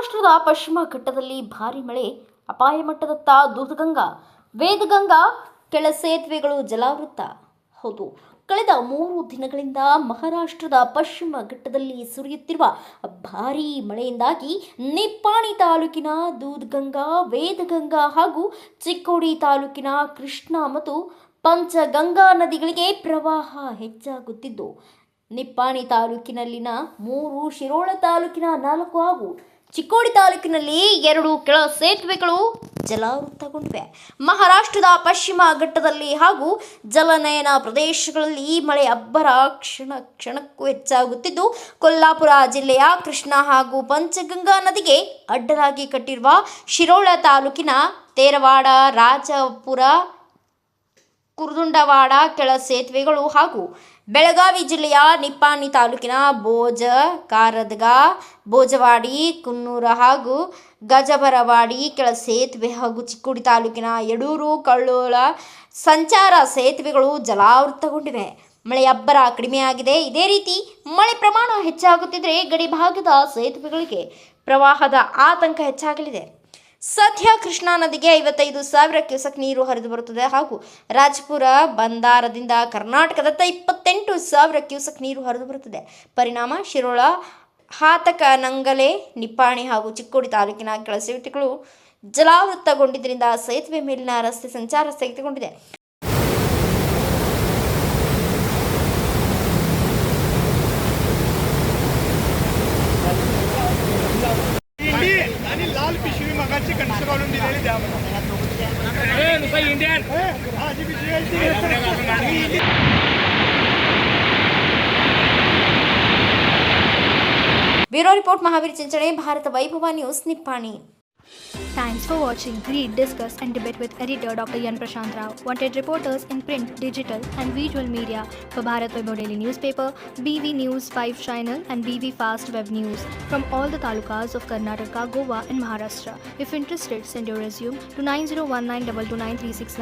ಮಹಾರಾಷ್ಟ್ರದ ಪಶ್ಚಿಮ ಘಟ್ಟದಲ್ಲಿ ಭಾರೀ ಮಳೆ, ಅಪಾಯ ಮಟ್ಟದತ್ತ ದೂಧಗಂಗಾ, ವೇದಗಂಗಾ ಕೆಳ ಸೇತುವೆಗಳು ಜಲಾವೃತ. ಹೌದು, ಕಳೆದ 3 ದಿನಗಳಿಂದ ಮಹಾರಾಷ್ಟ್ರದ ಪಶ್ಚಿಮ ಘಟ್ಟದಲ್ಲಿ ಸುರಿಯುತ್ತಿರುವ ಭಾರೀ ಮಳೆಯಿಂದಾಗಿ ನಿಪ್ಪಾಣಿ ತಾಲೂಕಿನ ದೂಧಗಂಗಾ, ವೇದಗಂಗಾ ಹಾಗೂ ಚಿಕ್ಕೋಡಿ ತಾಲೂಕಿನ ಕೃಷ್ಣಾ ಮತ್ತು ಪಂಚಗಂಗಾ ನದಿಗಳಿಗೆ ಪ್ರವಾಹ ಹೆಚ್ಚಾಗುತ್ತಿದ್ದು, ನಿಪ್ಪಾಣಿ ತಾಲೂಕಿನಲ್ಲಿನ 3, ಶಿರೋಳ ತಾಲೂಕಿನ 4 ಹಾಗೂ ಚಿಕ್ಕೋಡಿ ತಾಲೂಕಿನಲ್ಲಿ 2 ಕೆಳ ಸೇತುವೆಗಳು ಜಲಾವೃತಗೊಂಡಿವೆ. ಮಹಾರಾಷ್ಟ್ರದ ಪಶ್ಚಿಮ ಘಟ್ಟದಲ್ಲಿ ಹಾಗೂ ಜಲನಯನ ಪ್ರದೇಶಗಳಲ್ಲಿ ಮಳೆ ಅಬ್ಬರ ಕ್ಷಣಕ್ಕೂ ಹೆಚ್ಚಾಗುತ್ತಿದ್ದು, ಕೊಲ್ಲಾಪುರ ಜಿಲ್ಲೆಯ ಕೃಷ್ಣಾ ಹಾಗೂ ಪಂಚಗಂಗಾ ನದಿಗೆ ಅಡ್ಡಲಾಗಿ ಕಟ್ಟಿರುವ ಶಿರೋಳ ತಾಲೂಕಿನ ತೇರವಾಡ, ರಾಜಪುರ, ಕುರುದುಂಡವಾಡ ಕೆಳ ಸೇತುವೆಗಳು ಹಾಗೂ ಬೆಳಗಾವಿ ಜಿಲ್ಲೆಯ ನಿಪ್ಪಾಣಿ ತಾಲೂಕಿನ ಬೋಜ, ಕಾರದಗಾ, ಬೋಜವಾಡಿ, ಕುನ್ನೂರ ಹಾಗೂ ಗಜಬರವಾಡಿ ಕೆಳ ಸೇತುವೆ ಹಾಗೂ ಚಿಕ್ಕೋಡಿ ತಾಲೂಕಿನ ಯಡೂರು, ಕಳ್ಳೋಳ ಸಂಚಾರ ಸೇತುವೆಗಳು ಜಲಾವೃತಗೊಂಡಿವೆ. ಮಳೆ ಅಬ್ಬರ ಕಡಿಮೆಯಾಗಿದೆ. ಇದೇ ರೀತಿ ಮಳೆ ಪ್ರಮಾಣ ಹೆಚ್ಚಾಗುತ್ತಿದ್ದರೆ ಗಡಿಭಾಗದ ಸೇತುವೆಗಳಿಗೆ ಪ್ರವಾಹದ ಆತಂಕ ಹೆಚ್ಚಾಗಲಿದೆ. ಸದ್ಯ ಕೃಷ್ಣಾ ನದಿಗೆ 55,000 ಕ್ಯೂಸೆಕ್ ನೀರು ಹರಿದು ಬರುತ್ತದೆ ಹಾಗೂ ರಾಜಪುರ ಬಂದಾರದಿಂದ ಕರ್ನಾಟಕದತ್ತ 28,000 ಕ್ಯೂಸೆಕ್ ನೀರು ಹರಿದು ಬರುತ್ತದೆ. ಪರಿಣಾಮ ಶಿರೋಳ, ಹಾತಕನಂಗಲೆ, ನಿಪ್ಪಾಣಿ ಹಾಗೂ ಚಿಕ್ಕೋಡಿ ತಾಲೂಕಿನ ಕೆಳ ಸೇತುವೆಗಳು ಜಲಾವೃತಗೊಂಡಿದ್ದರಿಂದ ಸೇತುವೆ ಮೇಲಿನ ರಸ್ತೆ ಸಂಚಾರ ಸ್ಥಗಿತಗೊಂಡಿದೆ. Bureau report Mahavir Chinchane, Bharat Vaibhav news, Nippani. Thanks for watching. Read, discuss and debate with editor Dr. Yan Prashant Rao. Wanted reporters in print, digital and visual media for Bharat Vaibhav Daily Newspaper, BV News 5 Channel and BV Fast Web News from all the talukas of Karnataka, Goa and Maharashtra. If interested, send your resume to 9019229369.